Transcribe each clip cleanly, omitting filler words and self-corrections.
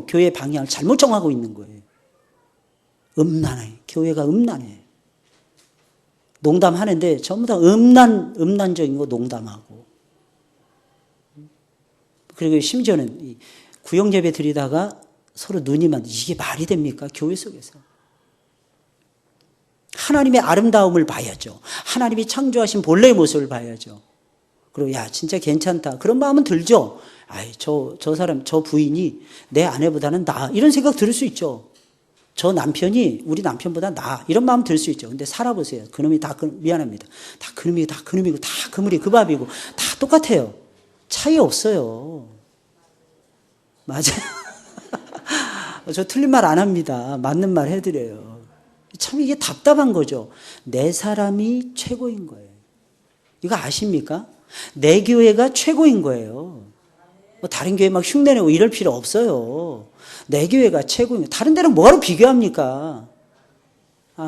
교회 방향을 잘못 정하고 있는 거예요. 음란해. 교회가 음란해. 농담하는데 전부 다 음란적인 거 농담하고. 그리고 심지어는 구역예배 드리다가 서로 눈이 맞는, 이게 말이 됩니까? 교회 속에서. 하나님의 아름다움을 봐야죠. 하나님이 창조하신 본래의 모습을 봐야죠. 그리고 야 진짜 괜찮다. 그런 마음은 들죠. 아이 저 사람 저 부인이 내 아내보다는 나아. 이런 생각 들을 수 있죠. 저 남편이 우리 남편보다 나아. 이런 마음 들 수 있죠. 근데 살아보세요. 그놈이 다 미안합니다. 다 그놈이고 다 그놈이고 다 그물이 그 밥이고 다 똑같아요. 차이 없어요. 맞아요. 저 틀린 말 안 합니다. 맞는 말 해드려요. 참 이게 답답한 거죠. 내 사람이 최고인 거예요. 이거 아십니까? 내 교회가 최고인 거예요. 뭐 다른 교회 막 흉내내고 이럴 필요 없어요. 내 교회가 최고인 거예요. 다른 데랑 뭐하러 비교합니까?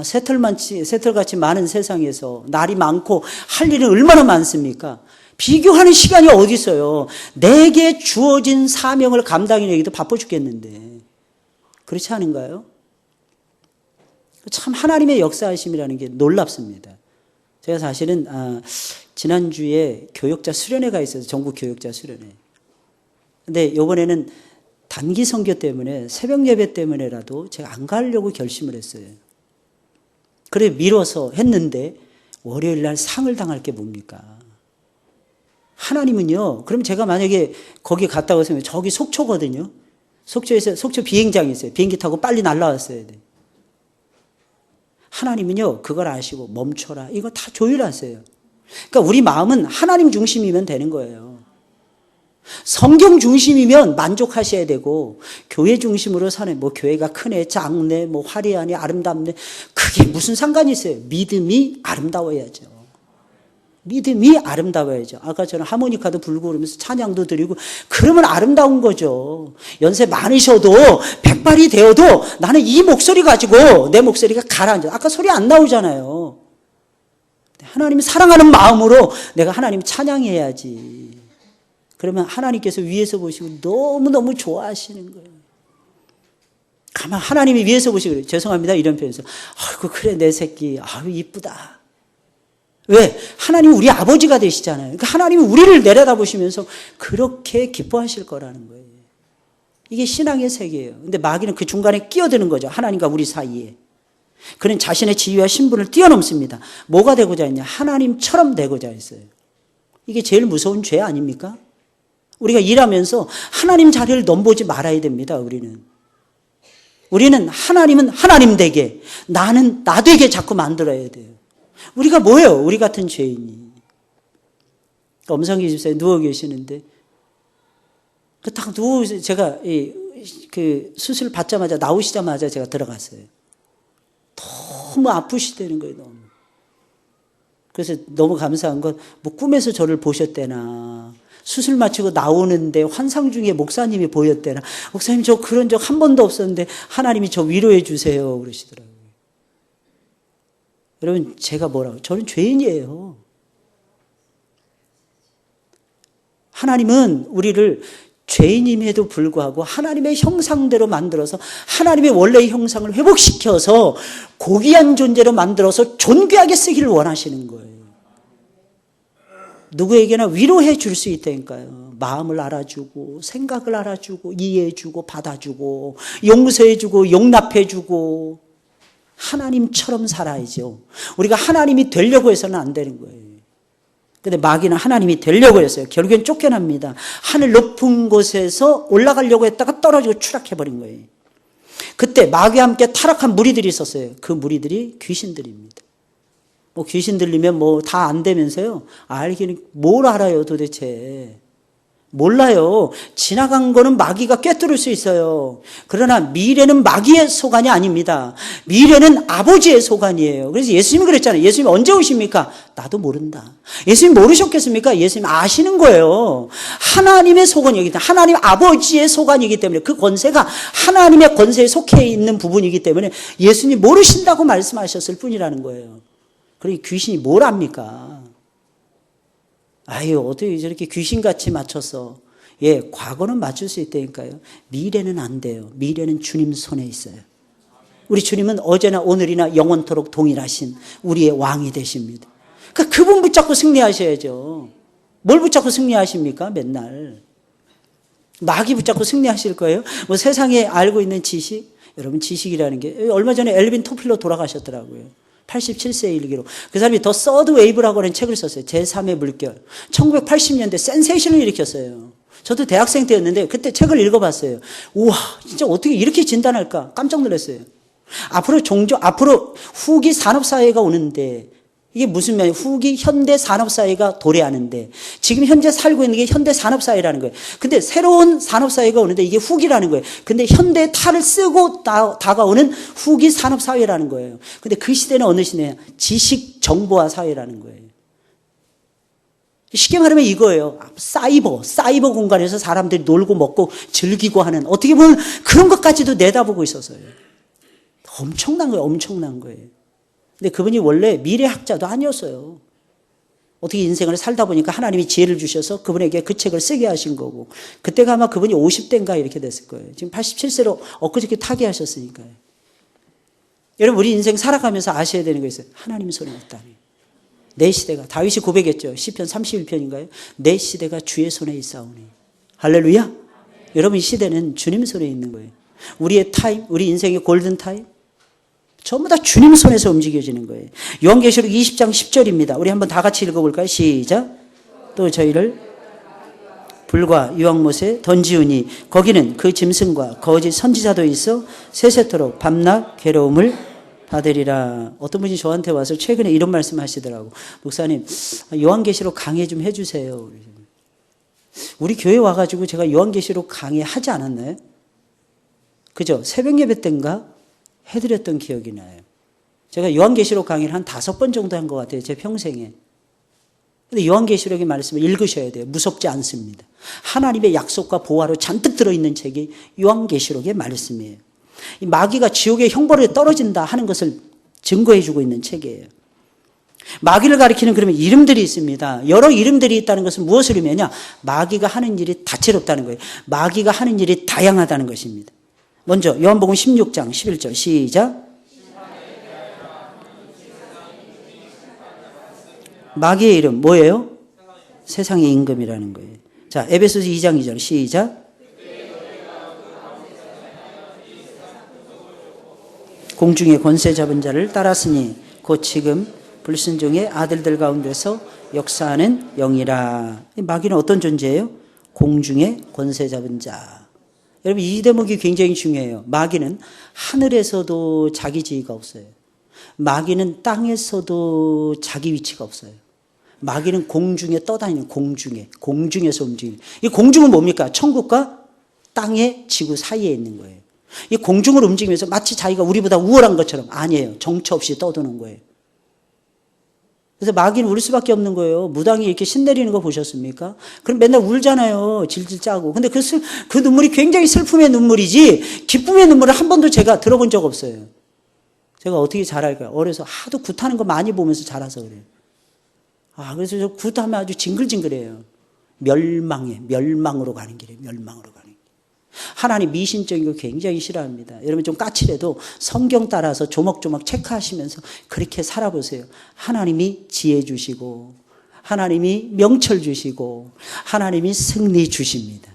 새털같이 많은 세상에서 날이 많고 할 일은 얼마나 많습니까? 비교하는 시간이 어디 있어요. 내게 주어진 사명을 감당해내기도 바빠 죽겠는데. 그렇지 않은가요? 참 하나님의 역사하심이라는 게 놀랍습니다. 제가 사실은 지난주에 교역자 수련회가 있어서 전국 교역자 수련회. 근데 이번에는 단기 선교 때문에 새벽 예배 때문에라도 제가 안 가려고 결심을 했어요. 그래 미뤄서 했는데 월요일 날 상을 당할 게 뭡니까? 하나님은요. 그럼 제가 만약에 거기 갔다 오면 저기 속초거든요. 속초 비행장이 있어요. 비행기 타고 빨리 날아왔어야 돼. 하나님은요. 그걸 아시고 멈춰라. 이거 다 조율하세요. 그러니까 우리 마음은 하나님 중심이면 되는 거예요. 성경 중심이면 만족하셔야 되고 교회 중심으로 사는 뭐 교회가 크네 작네 뭐 화려하네 아름답네 그게 무슨 상관이 있어요. 믿음이 아름다워야죠. 믿음이 아름다워야죠. 아까 저는 하모니카도 불고 그러면서 찬양도 드리고 그러면 아름다운 거죠. 연세 많으셔도 백발이 되어도 나는 이 목소리 가지고 내 목소리가 가라앉아. 아까 소리 안 나오잖아요. 하나님을 사랑하는 마음으로 내가 하나님 찬양해야지. 그러면 하나님께서 위에서 보시고 너무너무 좋아하시는 거예요. 가만 하나님이 위에서 보시고 그래요. 죄송합니다. 이런 표현에서 아이고 그래 내 새끼 아유 이쁘다. 왜? 하나님은 우리 아버지가 되시잖아요. 그러니까 하나님은 우리를 내려다보시면서 그렇게 기뻐하실 거라는 거예요. 이게 신앙의 세계예요. 근데 마귀는 그 중간에 끼어드는 거죠. 하나님과 우리 사이에. 그는 자신의 지위와 신분을 뛰어넘습니다. 뭐가 되고자 했냐? 하나님처럼 되고자 했어요. 이게 제일 무서운 죄 아닙니까? 우리가 일하면서 하나님 자리를 넘보지 말아야 됩니다. 우리는 하나님은 하나님 되게, 나는 나 되게 자꾸 만들어야 돼요. 우리가 뭐예요? 우리 같은 죄인이. 엄성기 집사에 누워 계시는데, 딱 제가 그 수술 받자마자 나오시자마자 제가 들어갔어요. 너무 아프시다는 거예요, 너무. 그래서 너무 감사한 건, 뭐 꿈에서 저를 보셨대나, 수술 마치고 나오는데 환상 중에 목사님이 보였대나, 목사님 저 그런 적 한 번도 없었는데 하나님이 저 위로해 주세요. 그러시더라고요. 여러분, 제가 뭐라고? 저는 죄인이에요. 하나님은 우리를 죄인임에도 불구하고 하나님의 형상대로 만들어서 하나님의 원래의 형상을 회복시켜서 고귀한 존재로 만들어서 존귀하게 쓰기를 원하시는 거예요. 누구에게나 위로해 줄 수 있다니까요. 마음을 알아주고 생각을 알아주고 이해해주고 받아주고 용서해주고 용납해주고 하나님처럼 살아야죠. 우리가 하나님이 되려고 해서는 안 되는 거예요. 근데 마귀는 하나님이 되려고 했어요. 결국엔 쫓겨납니다. 하늘 높은 곳에서 올라가려고 했다가 떨어지고 추락해버린 거예요. 그때 마귀와 함께 타락한 무리들이 있었어요. 그 무리들이 귀신들입니다. 뭐 귀신 들리면 뭐 다 안 되면서요. 알기는 뭘 알아요 도대체. 몰라요. 지나간 거는 마귀가 꿰뚫을 수 있어요. 그러나 미래는 마귀의 소관이 아닙니다. 미래는 아버지의 소관이에요. 그래서 예수님이 그랬잖아요. 예수님이 언제 오십니까? 나도 모른다. 예수님 모르셨겠습니까? 예수님 아시는 거예요. 하나님의 소관이기 때문에, 하나님 아버지의 소관이기 때문에, 그 권세가 하나님의 권세에 속해 있는 부분이기 때문에 예수님 모르신다고 말씀하셨을 뿐이라는 거예요. 그러니 귀신이 뭘 압니까? 아유, 어떻게 저렇게 귀신같이 맞춰서 예, 과거는 맞출 수 있다니까요. 미래는 안 돼요. 미래는 주님 손에 있어요. 우리 주님은 어제나 오늘이나 영원토록 동일하신 우리의 왕이 되십니다. 그러니까 그분 붙잡고 승리하셔야죠. 뭘 붙잡고 승리하십니까? 맨날. 마귀 붙잡고 승리하실 거예요? 뭐 세상에 알고 있는 지식? 여러분 지식이라는 게 얼마 전에 엘빈 토필러 돌아가셨더라고요. 87세의 일기로. 그 사람이 더 서드 웨이브라고 하는 책을 썼어요. 제3의 물결. 1980년대 센세이션을 일으켰어요. 저도 대학생 때였는데 그때 책을 읽어봤어요. 우와, 진짜 어떻게 이렇게 진단할까? 깜짝 놀랐어요. 앞으로 후기 산업사회가 오는데 이게 무슨 말이에요? 후기 현대 산업사회가 도래하는데 지금 현재 살고 있는 게 현대 산업사회라는 거예요. 근데 새로운 산업사회가 오는데 이게 후기라는 거예요. 근데 현대의 탈을 쓰고 다가오는 후기 산업사회라는 거예요. 근데 그 시대는 어느 시대냐? 지식 정보화 사회라는 거예요. 쉽게 말하면 이거예요. 사이버 공간에서 사람들이 놀고 먹고 즐기고 하는 어떻게 보면 그런 것까지도 내다보고 있어서요. 엄청난 거예요. 엄청난 거예요. 근데 그분이 원래 미래학자도 아니었어요. 어떻게 인생을 살다 보니까 하나님이 지혜를 주셔서 그분에게 그 책을 쓰게 하신 거고 그때가 아마 그분이 50대인가 이렇게 됐을 거예요. 지금 87세로 엊그저께 타계하셨으니까요. 여러분 우리 인생 살아가면서 아셔야 되는 거 있어요. 하나님 손에 있다니. 내 시대가 다윗이 고백했죠. 시편 31편인가요? 내 시대가 주의 손에 있사오니. 할렐루야. 여러분 이 시대는 주님 손에 있는 거예요. 우리의 타임, 우리 인생의 골든 타임 전부 다 주님 손에서 움직여지는 거예요. 요한계시록 20장 10절입니다. 우리 한번 다 같이 읽어볼까요? 시작. 또 저희를 불과 유황못에 던지우니 거기는 그 짐승과 거짓 선지자도 있어 세세토록 밤낮 괴로움을 받으리라. 어떤 분이 저한테 와서 최근에 이런 말씀 하시더라고. 목사님 요한계시록 강의 좀 해주세요. 우리 교회 와가지고 제가 요한계시록 강의 하지 않았나요? 그죠? 새벽 예배 때인가 해드렸던 기억이 나요. 제가 요한계시록 강의를 한 5번 정도 한 것 같아요. 제 평생에. 근데 요한계시록의 말씀을 읽으셔야 돼요. 무섭지 않습니다. 하나님의 약속과 보화로 잔뜩 들어있는 책이 요한계시록의 말씀이에요. 이 마귀가 지옥의 형벌에 떨어진다 하는 것을 증거해주고 있는 책이에요. 마귀를 가리키는 그러면 이름들이 있습니다. 여러 이름들이 있다는 것은 무엇을 의미하냐? 마귀가 하는 일이 다채롭다는 거예요. 마귀가 하는 일이 다양하다는 것입니다. 먼저 요한복음 16장 11절 시작. 마귀의 이름 뭐예요? 세상의 임금이라는 거예요. 자, 에베소서 2장 2절 시작. 공중의 권세 잡은 자를 따랐으니 곧 지금 불순종의 아들들 가운데서 역사하는 영이라. 마귀는 어떤 존재예요? 공중의 권세 잡은 자. 여러분 이 대목이 굉장히 중요해요. 마귀는 하늘에서도 자기 지위가 없어요. 마귀는 땅에서도 자기 위치가 없어요. 마귀는 공중에 떠다니는 공중에서 움직이는. 이 공중은 뭡니까? 천국과 땅의 지구 사이에 있는 거예요. 이 공중을 움직이면서 마치 자기가 우리보다 우월한 것처럼 아니에요. 정처 없이 떠도는 거예요. 그래서 마귀는 울 수밖에 없는 거예요. 무당이 이렇게 신내리는 거 보셨습니까? 그럼 맨날 울잖아요. 질질 짜고. 근데 그 눈물이 굉장히 슬픔의 눈물이지 기쁨의 눈물을 한 번도 제가 들어본 적 없어요. 제가 어떻게 잘할까요? 어려서 하도 굿하는 거 많이 보면서 자라서 그래요. 그래서 저 굿하면 아주 징글징글해요. 멸망으로 가는 길이에요. 멸망으로 가는 길. 하나님 미신적인 거 굉장히 싫어합니다. 여러분 좀 까칠해도 성경 따라서 조목조목 체크하시면서 그렇게 살아보세요. 하나님이 지혜 주시고 하나님이 명철 주시고 하나님이 승리 주십니다.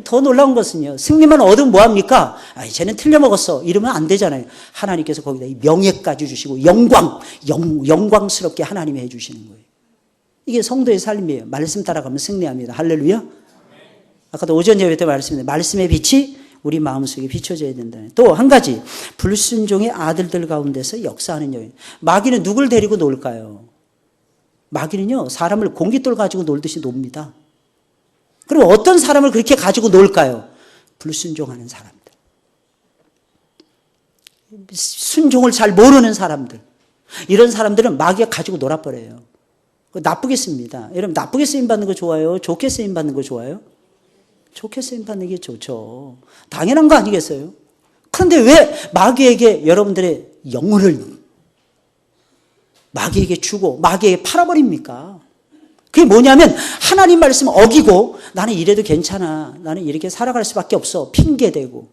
더 놀라운 것은요. 승리만 얻으면 뭐합니까? 쟤는 틀려먹었어. 이러면 안 되잖아요. 하나님께서 거기다 이 명예까지 주시고 영광스럽게 하나님이 해주시는 거예요. 이게 성도의 삶이에요. 말씀 따라가면 승리합니다. 할렐루야. 아까도 오전 예배 때 말씀인데 말씀의 빛이 우리 마음속에 비춰져야 된다는. 또 한 가지 불순종의 아들들 가운데서 역사하는 여인. 마귀는 누굴 데리고 놀까요? 마귀는요 사람을 공깃돌 가지고 놀듯이 놉니다. 그럼 어떤 사람을 그렇게 가지고 놀까요? 불순종하는 사람들. 순종을 잘 모르는 사람들. 이런 사람들은 마귀가 가지고 놀아버려요. 나쁘게 씁니다. 여러분 나쁘게 쓰임받는 거 좋아요? 좋게 쓰임받는 거 좋아요? 좋게 쓰임받는 게 좋죠. 당연한 거 아니겠어요? 그런데 왜 마귀에게 여러분들의 영혼을 마귀에게 주고 마귀에게 팔아버립니까? 그게 뭐냐면 하나님 말씀 어기고 나는 이래도 괜찮아. 나는 이렇게 살아갈 수밖에 없어. 핑계대고.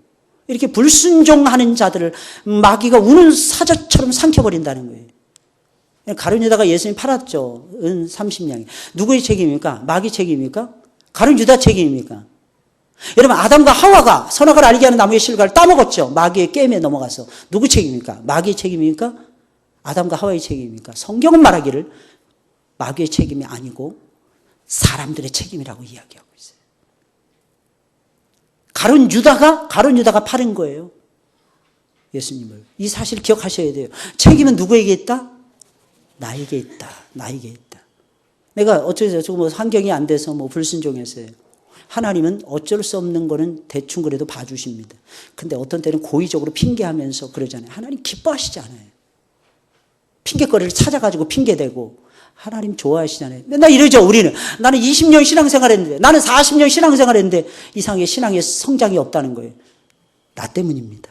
이렇게 불순종하는 자들을 마귀가 우는 사자처럼 삼켜버린다는 거예요. 가룟 유다가 예수님 팔았죠. 은 30냥에. 누구의 책임입니까? 마귀 책임입니까? 가룟 유다 책임입니까? 여러분 아담과 하와가 선악을 알게 하는 나무의 실과를 따먹었죠. 마귀의 게임에 넘어가서. 누구 책임입니까? 마귀의 책임입니까? 아담과 하와의 책임입니까? 성경은 말하기를 마귀의 책임이 아니고 사람들의 책임이라고 이야기하고 있어요. 가룟 유다가 팔은 거예요. 예수님을. 이 사실 기억하셔야 돼요. 책임은 누구에게 있다? 나에게 있다. 나에게 있다. 내가 어쩌고 뭐 환경이 안 돼서 뭐 불순종했어요. 하나님은 어쩔 수 없는 거는 대충 그래도 봐주십니다. 근데 어떤 때는 고의적으로 핑계하면서 그러잖아요. 하나님 기뻐하시지 않아요. 핑계거리를 찾아가지고 핑계대고 하나님 좋아하시잖아요. 맨날 이러죠, 우리는. 나는 20년 신앙생활 했는데, 나는 40년 신앙생활 했는데, 이상하게 신앙의 성장이 없다는 거예요. 나 때문입니다.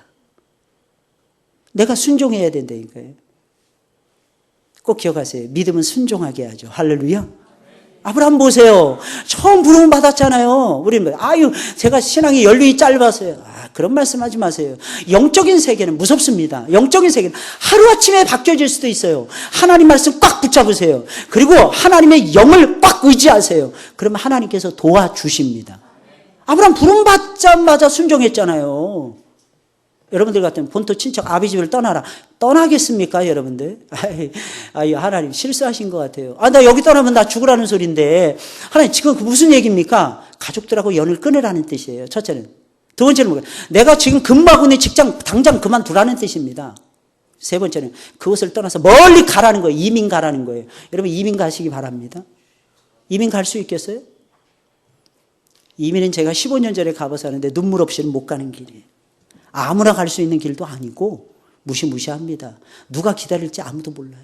내가 순종해야 된다니까요. 꼭 기억하세요. 믿음은 순종하게 하죠. 할렐루야. 아브라함 보세요. 처음 부름 받았잖아요. 우리는 아유 제가 신앙이 연륜이 짧아서요. 그런 말씀하지 마세요. 영적인 세계는 무섭습니다. 영적인 세계는 하루아침에 바뀌어질 수도 있어요. 하나님 말씀 꽉 붙잡으세요. 그리고 하나님의 영을 꽉 의지하세요. 그러면 하나님께서 도와주십니다. 아브라함 부름 받자마자 순종했잖아요. 여러분들 같으면 본토 친척 아비 집을 떠나라. 떠나겠습니까, 여러분들? 하나님 실수하신 것 같아요. 나 여기 떠나면 나 죽으라는 소리인데, 하나님 지금 무슨 얘기입니까? 가족들하고 연을 끊으라는 뜻이에요. 첫째는. 두 번째는 뭐예요? 내가 지금 근무하고 있는 직장 당장 그만두라는 뜻입니다. 세 번째는 그것을 떠나서 멀리 가라는 거예요. 이민 가라는 거예요. 여러분 이민 가시기 바랍니다. 이민 갈 수 있겠어요? 이민은 제가 15년 전에 가봐서 하는데 눈물 없이는 못 가는 길이에요. 아무나 갈 수 있는 길도 아니고 무시무시합니다. 누가 기다릴지 아무도 몰라요.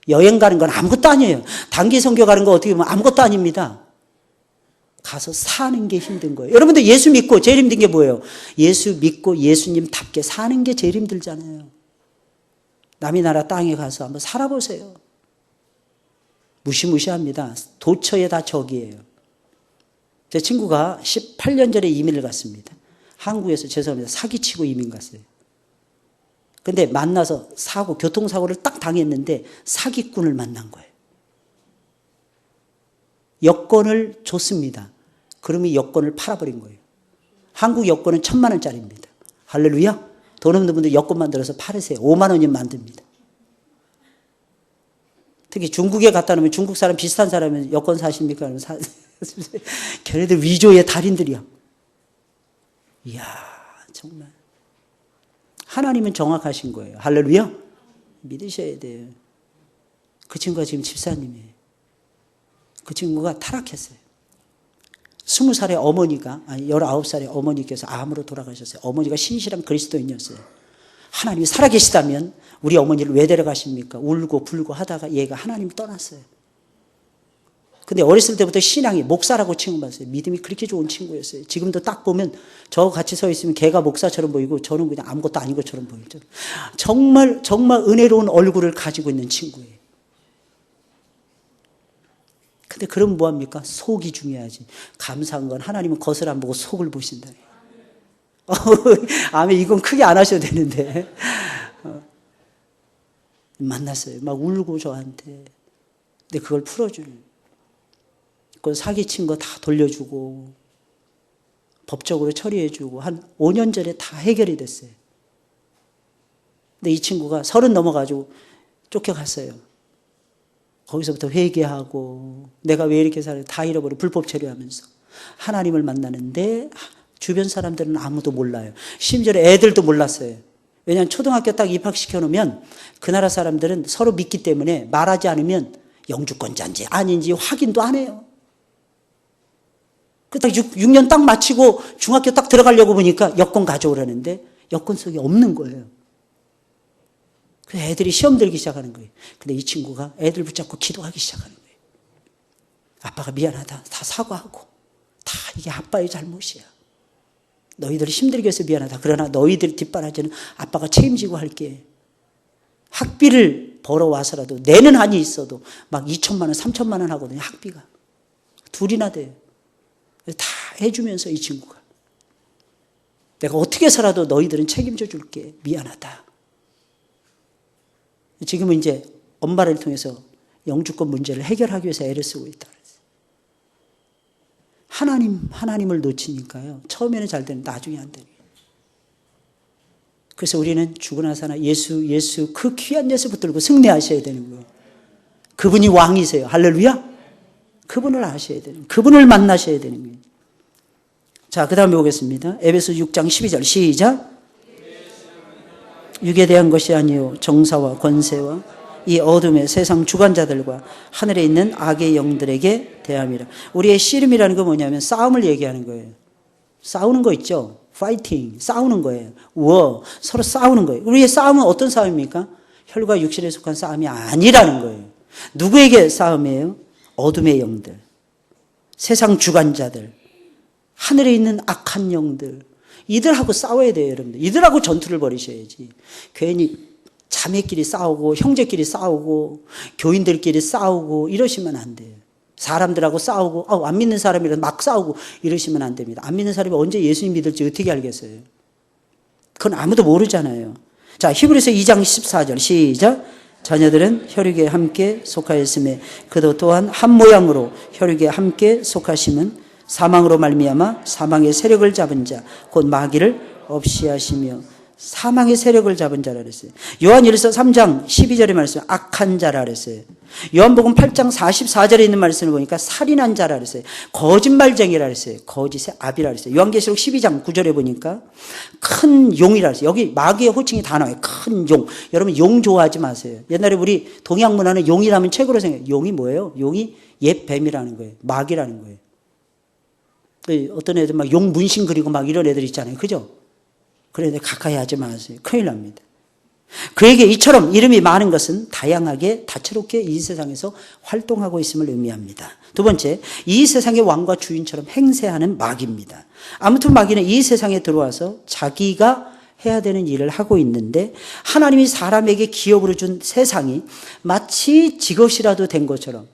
여행 가는 건 아무것도 아니에요. 단기 선교 가는 거 어떻게 보면 아무것도 아닙니다. 가서 사는 게 힘든 거예요. 여러분들 예수 믿고 제일 힘든 게 뭐예요? 예수 믿고 예수님답게 사는 게 제일 힘들잖아요. 남의 나라 땅에 가서 한번 살아보세요. 무시무시합니다. 도처에 다 적이에요. 제 친구가 18년 전에 이민을 갔습니다. 한국에서 죄송합니다. 사기치고 이민 갔어요. 근데 만나서 교통사고를 딱 당했는데 사기꾼을 만난 거예요. 여권을 줬습니다. 그러면 여권을 팔아버린 거예요. 한국 여권은 1,000만 원짜리입니다. 할렐루야. 돈 없는 분들 여권 만들어서 팔으세요. 5만 원이면 만듭니다. 특히 중국에 갔다 오면 중국 사람 비슷한 사람은 여권 사십니까? 걔네들 위조의 달인들이야. 이야, 정말. 하나님은 정확하신 거예요. 할렐루야. 믿으셔야 돼요. 그 친구가 지금 집사님이에요. 그 친구가 타락했어요. 20살의 어머니가, 19살의 어머니께서 암으로 돌아가셨어요. 어머니가 신실한 그리스도인이었어요. 하나님이 살아계시다면 우리 어머니를 왜 데려가십니까? 울고 불고 하다가 얘가 하나님 떠났어요. 근데 어렸을 때부터 신앙이 목사라고 칭송받았어요. 믿음이 그렇게 좋은 친구였어요. 지금도 딱 보면 저 같이 서 있으면 걔가 목사처럼 보이고 저는 그냥 아무것도 아닌 것처럼 보이죠. 정말 은혜로운 얼굴을 가지고 있는 친구예요. 근데 그럼 뭐합니까? 속이 중요하지. 감사한 건 하나님은 겉을 안 보고 속을 보신다. 아멘. 이건 크게 안 하셔도 되는데. 만났어요. 막 울고 저한테. 근데 그걸 풀어주는. 그 사기친 거 다 돌려주고 법적으로 처리해주고 한 5년 전에 다 해결이 됐어요. 근데 이 친구가 30 넘어가지고 쫓겨갔어요. 거기서부터 회개하고 내가 왜 이렇게 살아 다 잃어버려 불법 처리하면서 하나님을 만나는데 주변 사람들은 아무도 몰라요. 심지어 애들도 몰랐어요. 왜냐하면 초등학교 딱 입학시켜 놓으면 그 나라 사람들은 서로 믿기 때문에 말하지 않으면 영주권자인지 아닌지 확인도 안 해요. 그 딱 6년 딱 마치고 중학교 딱 들어가려고 보니까 여권 가져오라는데 여권 속에 없는 거예요. 그래서 애들이 시험 들기 시작하는 거예요. 근데 이 친구가 애들 붙잡고 기도하기 시작하는 거예요. 아빠가 미안하다. 다 사과하고. 다 이게 아빠의 잘못이야. 너희들이 힘들게 해서 미안하다. 그러나 너희들 뒷바라지는 아빠가 책임지고 할게. 학비를 벌어와서라도 내는 한이 있어도 막 2천만 원, 3천만 원 하거든요. 학비가. 둘이나 돼요. 다 해주면서 이 친구가 내가 어떻게 해서라도 너희들은 책임져 줄게. 미안하다. 지금은 이제 엄마를 통해서 영주권 문제를 해결하기 위해서 애를 쓰고 있다. 하나님을 놓치니까요. 처음에는 잘 되는데 나중에 안 되는. 그래서 우리는 죽으나 사나 예수 그 귀한 예수 붙들고 승리하셔야 되는 거예요. 그분이 왕이세요. 할렐루야. 그분을 아셔야 되는 거예요. 그분을 만나셔야 되는 거예요. 자, 그 다음에 보겠습니다. 에베소 6장 12절 시작. 육에 대한 것이 아니요 정사와 권세와 이 어둠의 세상 주관자들과 하늘에 있는 악의 영들에게 대함이라. 우리의 씨름이라는 건 뭐냐면 싸움을 얘기하는 거예요. 싸우는 거 있죠. 파이팅, 싸우는 거예요. 서로 싸우는 거예요. 우리의 싸움은 어떤 싸움입니까? 혈과 육신에 속한 싸움이 아니라는 거예요. 누구에게 싸움이에요? 어둠의 영들, 세상 주관자들, 하늘에 있는 악한 영들, 이들하고 싸워야 돼요, 여러분들. 이들하고 전투를 벌이셔야지. 괜히 자매끼리 싸우고 형제끼리 싸우고 교인들끼리 싸우고 이러시면 안 돼요. 사람들하고 싸우고 안 믿는 사람이랑 막 싸우고 이러시면 안 됩니다. 안 믿는 사람이 언제 예수님 믿을지 어떻게 알겠어요? 그건 아무도 모르잖아요. 자, 히브리서 2장 14절 시작. 자녀들은 혈육에 함께 속하였음에 그도 또한 한 모양으로 혈육에 함께 속하심은 사망으로 말미암아 사망의 세력을 잡은 자 곧 마귀를 없이 하시며 사망의 세력을 잡은 자라 그랬어요. 요한일서 3장 12절의 말씀 악한 자라 그랬어요. 요한복음 8장 44절에 있는 말씀을 보니까 살인한 자라 그랬어요. 거짓말쟁이라 그랬어요. 거짓의 아비라 그랬어요. 요한계시록 12장 9절에 보니까 큰 용이라 그랬어요. 여기 마귀의 호칭이 다 나와요. 큰 용. 여러분 용 좋아하지 마세요. 옛날에 우리 동양 문화는 용이라면 최고로 생각해요. 용이 뭐예요? 용이 옛 뱀이라는 거예요. 마귀라는 거예요. 어떤 애들 막 용 문신 그리고 막 이런 애들 있잖아요. 그죠? 그런데 가까이 하지 마세요. 큰일 납니다. 그에게 이처럼 이름이 많은 것은 다양하게 다채롭게 이 세상에서 활동하고 있음을 의미합니다. 두 번째, 이 세상의 왕과 주인처럼 행세하는 마귀입니다. 아무튼 마귀는 이 세상에 들어와서 자기가 해야 되는 일을 하고 있는데 하나님이 사람에게 기업으로 준 세상이 마치 지 것이라도 된 것처럼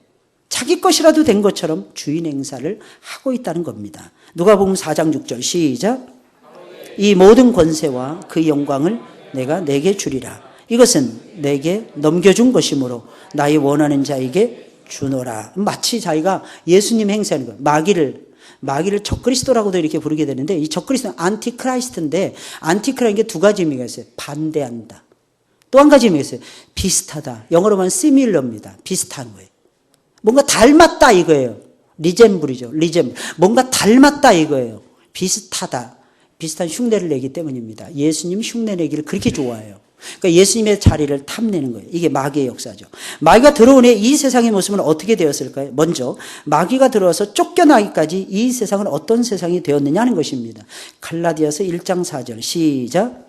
자기 것이라도 된 것처럼 주인 행사를 하고 있다는 겁니다. 누가복음 4장 6절 시작. 이 모든 권세와 그 영광을 내가 내게 주리라. 이것은 내게 넘겨준 것이므로 나의 원하는 자에게 주노라. 마치 자기가 예수님 행세하는 거예요. 마귀를 적그리스도라고도 이렇게 부르게 되는데 이 적그리스도는 안티크라이스트인데 안티크라는 게 두 가지 의미가 있어요. 반대한다. 또 한 가지 의미가 있어요. 비슷하다. 영어로 말하면 similar입니다. 비슷한 거예요. 뭔가 닮았다 이거예요. 리젠블이죠. 뭔가 닮았다 이거예요. 비슷하다. 비슷한 흉내를 내기 때문입니다. 예수님 흉내 내기를 그렇게 좋아해요. 그러니까 예수님의 자리를 탐내는 거예요. 이게 마귀의 역사죠. 마귀가 들어온 후에 이 세상의 모습은 어떻게 되었을까요? 먼저 마귀가 들어와서 쫓겨나기까지 이 세상은 어떤 세상이 되었느냐 하는 것입니다. 갈라디아서 1장 4절 시작.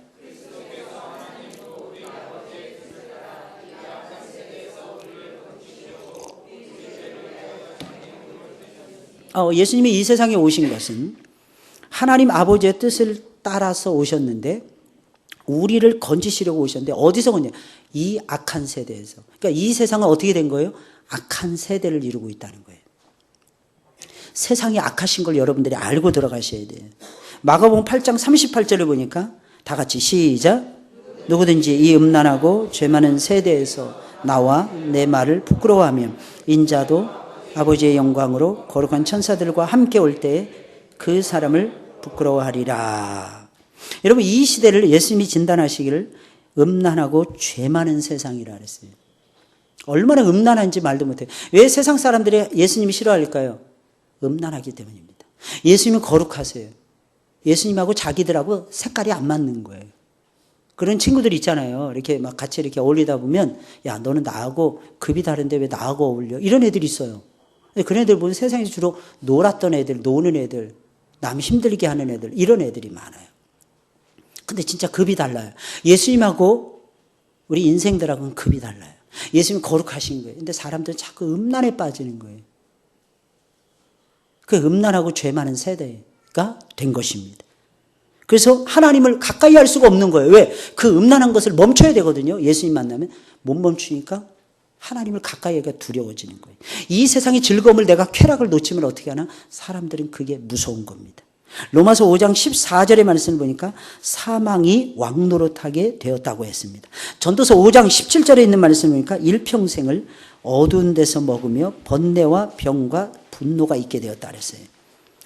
예수님이 이 세상에 오신 것은 하나님 아버지의 뜻을 따라서 오셨는데 우리를 건지시려고 오셨는데 어디서 오냐? 이 악한 세대에서. 그러니까 이 세상은 어떻게 된 거예요? 악한 세대를 이루고 있다는 거예요. 세상이 악하신 걸 여러분들이 알고 들어가셔야 돼요. 마가복음 8장 38절을 보니까 다 같이 시작. 누구든지 이 음란하고 죄 많은 세대에서 나와 내 말을 부끄러워하며 인자도 아버지의 영광으로 거룩한 천사들과 함께 올 때에 그 사람을 부끄러워하리라. 여러분 이 시대를 예수님이 진단하시기를 음란하고 죄 많은 세상이라 그랬어요. 얼마나 음란한지 말도 못해요. 왜 세상 사람들이 예수님이 싫어할까요? 음란하기 때문입니다. 예수님은 거룩하세요. 예수님하고 자기들하고 색깔이 안 맞는 거예요. 그런 친구들 있잖아요. 이렇게 막 같이 이렇게 어울리다 보면 야 너는 나하고 급이 다른데 왜 나하고 어울려? 이런 애들이 있어요. 그런 애들 보면 세상에서 주로 놀았던 애들, 노는 애들, 남 힘들게 하는 애들, 이런 애들이 많아요. 근데 진짜 급이 달라요. 예수님하고 우리 인생들하고는 급이 달라요. 예수님 거룩하신 거예요. 근데 사람들은 자꾸 음란에 빠지는 거예요. 그 음란하고 죄 많은 세대가 된 것입니다. 그래서 하나님을 가까이 할 수가 없는 거예요. 왜? 그 음란한 것을 멈춰야 되거든요. 예수님 만나면 못 멈추니까 하나님을 가까이 하기가 두려워지는 거예요. 이 세상의 즐거움을 내가 쾌락을 놓치면 어떻게 하나? 사람들은 그게 무서운 겁니다. 로마서 5장 14절의 말씀을 보니까 사망이 왕노릇하게 되었다고 했습니다. 전도서 5장 17절에 있는 말씀을 보니까 일평생을 어두운 데서 먹으며 번뇌와 병과 분노가 있게 되었다 그랬어요.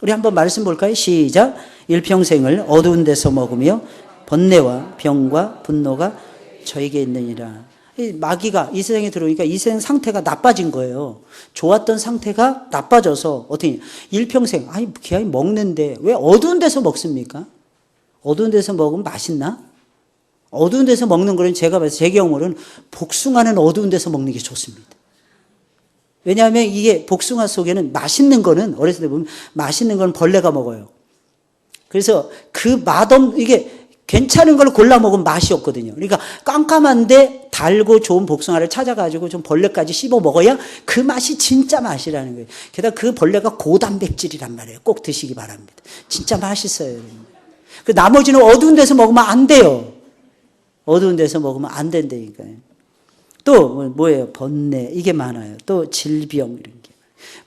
우리 한번 말씀 볼까요? 시작. 일평생을 어두운 데서 먹으며 번뇌와 병과 분노가 저에게 있느니라. 마귀가 이 세상에 들어오니까 이 세상 상태가 나빠진 거예요. 좋았던 상태가 나빠져서 어떻게 일평생 기아이 먹는데 왜 어두운 데서 먹습니까? 어두운 데서 먹으면 맛있나? 어두운 데서 먹는 거는 제가 봐서 제 경우는 복숭아는 어두운 데서 먹는 게 좋습니다. 왜냐하면 이게 복숭아 속에는 맛있는 거는 어렸을 때 보면 맛있는 건 벌레가 먹어요. 그래서 그 이게 괜찮은 걸 골라 먹으면 맛이 없거든요. 그러니까 깜깜한데 달고 좋은 복숭아를 찾아가지고 좀 벌레까지 씹어 먹어야 그 맛이 진짜 맛이라는 거예요. 게다가 그 벌레가 고단백질이란 말이에요. 꼭 드시기 바랍니다. 진짜 맛있어요. 그 나머지는 어두운 데서 먹으면 안 돼요. 어두운 데서 먹으면 안 된다니까요. 또 뭐예요? 번뇌 이게 많아요. 또 질병 이런 게.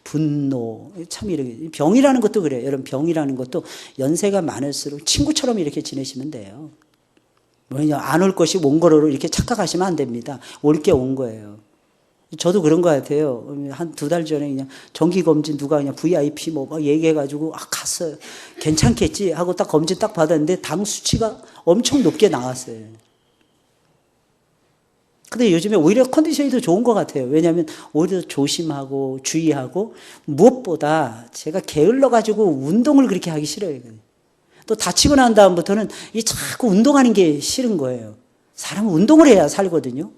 분노 참 이렇게 병이라는 것도 그래요. 여러분 병이라는 것도 연세가 많을수록 친구처럼 이렇게 지내시면 돼요. 뭐냐 안 올 것이 온 거로 이렇게 착각하시면 안 됩니다. 올 게 온 거예요. 저도 그런 것 같아요. 한 2달 전에 그냥 정기검진 누가 그냥 VIP 막 얘기해가지고 갔어요. 괜찮겠지 하고 딱 검진 딱 받았는데 당 수치가 엄청 높게 나왔어요. 근데 요즘에 오히려 컨디션이 더 좋은 것 같아요. 왜냐하면 오히려 조심하고 주의하고 무엇보다 제가 게을러가지고 운동을 그렇게 하기 싫어요. 또 다치고 난 다음부터는 자꾸 운동하는 게 싫은 거예요. 사람은 운동을 해야 살거든요.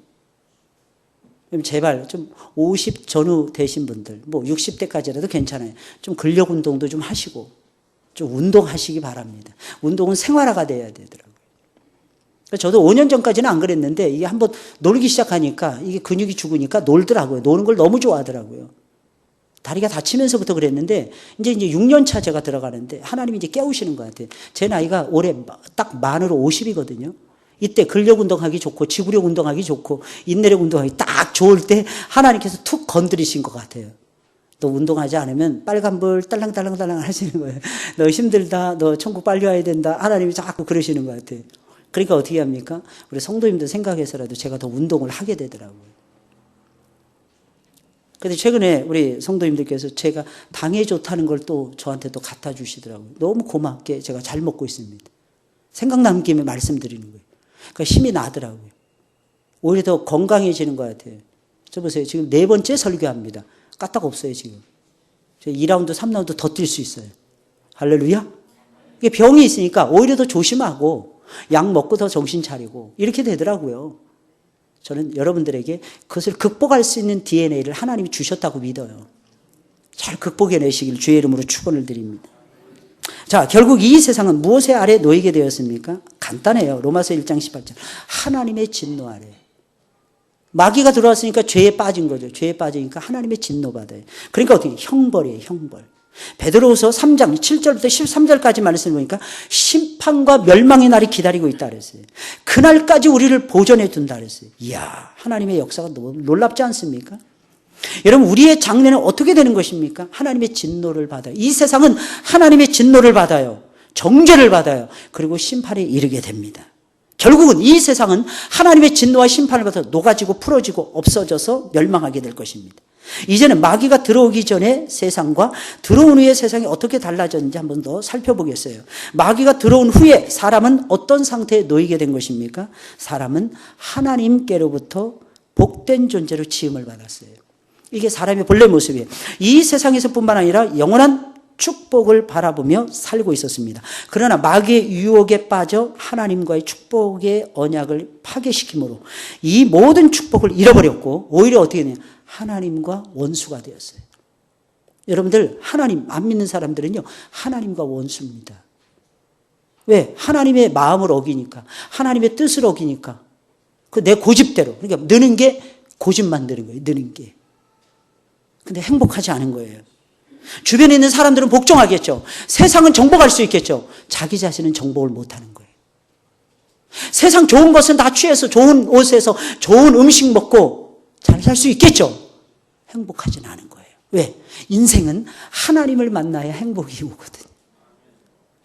제발 좀 50 전후 되신 분들, 뭐 60대까지라도 괜찮아요. 좀 근력 운동도 좀 하시고 좀 운동하시기 바랍니다. 운동은 생활화가 돼야 되더라고요. 저도 5년 전까지는 안 그랬는데 이게 한번 놀기 시작하니까 이게 근육이 죽으니까 놀더라고요. 노는 걸 너무 좋아하더라고요. 다리가 다치면서부터 그랬는데 이제 6년 차 제가 들어가는데 하나님이 이제 깨우시는 것 같아요. 제 나이가 올해 딱 만으로 50이거든요. 이때 근력 운동하기 좋고 지구력 운동하기 좋고 인내력 운동하기 딱 좋을 때 하나님께서 툭 건드리신 것 같아요. 너 운동하지 않으면 빨간불 딸랑딸랑딸랑 하시는 거예요. 너 힘들다. 너 천국 빨리 와야 된다. 하나님이 자꾸 그러시는 것 같아요. 그러니까 어떻게 합니까? 우리 성도님들 생각해서라도 제가 더 운동을 하게 되더라고요. 근데 최근에 우리 성도님들께서 제가 당에 좋다는 걸 또 저한테 또 갖다 주시더라고요. 너무 고맙게 제가 잘 먹고 있습니다. 생각나는 김에 말씀드리는 거예요. 그러니까 힘이 나더라고요. 오히려 더 건강해지는 것 같아요. 저 보세요. 지금 4번째 설교합니다. 까딱 없어요, 지금. 2라운드, 3라운드 더 뛸 수 있어요. 할렐루야? 이게 병이 있으니까 오히려 더 조심하고 약 먹고 더 정신 차리고 이렇게 되더라고요. 저는 여러분들에게 그것을 극복할 수 있는 DNA를 하나님이 주셨다고 믿어요. 잘 극복해내시길 주의 이름으로 축원을 드립니다. 자, 결국 이 세상은 무엇의 아래 놓이게 되었습니까? 간단해요. 로마서 1장 18절. 하나님의 진노 아래. 마귀가 들어왔으니까 죄에 빠진 거죠. 죄에 빠지니까 하나님의 진노 받아요. 그러니까 어떻게 형벌이에요, 형벌. 베드로후서 3장 7절부터 13절까지 말씀을 보니까 심판과 멸망의 날이 기다리고 있다 그랬어요. 그날까지 우리를 보존해 둔다 그랬어요. 이야, 하나님의 역사가 너무 놀랍지 않습니까? 여러분, 우리의 장래는 어떻게 되는 것입니까? 하나님의 진노를 받아요. 이 세상은 하나님의 진노를 받아요. 정죄를 받아요. 그리고 심판에 이르게 됩니다. 결국은 이 세상은 하나님의 진노와 심판을 받아 녹아지고 풀어지고 없어져서 멸망하게 될 것입니다. 이제는 마귀가 들어오기 전에 세상과 들어온 후에 세상이 어떻게 달라졌는지 한번 더 살펴보겠어요. 마귀가 들어온 후에 사람은 어떤 상태에 놓이게 된 것입니까? 사람은 하나님께로부터 복된 존재로 지음을 받았어요. 이게 사람의 본래 모습이에요. 이 세상에서뿐만 아니라 영원한 축복을 바라보며 살고 있었습니다. 그러나 마귀의 유혹에 빠져 하나님과의 축복의 언약을 파괴시킴으로 이 모든 축복을 잃어버렸고 오히려 어떻게 되냐? 하나님과 원수가 되었어요. 여러분들 하나님 안 믿는 사람들은요 하나님과 원수입니다. 왜? 하나님의 마음을 어기니까 하나님의 뜻을 어기니까 그 내 고집대로 그러니까 느는 게 고집 만드는 거예요. 느는 게. 근데 행복하지 않은 거예요. 주변에 있는 사람들은 복종하겠죠. 세상은 정복할 수 있겠죠. 자기 자신은 정복을 못하는 거예요. 세상 좋은 것은 다 취해서 좋은 옷에서 좋은 음식 먹고 잘 살 수 있겠죠. 행복하지는 않은 거예요. 왜? 인생은 하나님을 만나야 행복이 오거든요.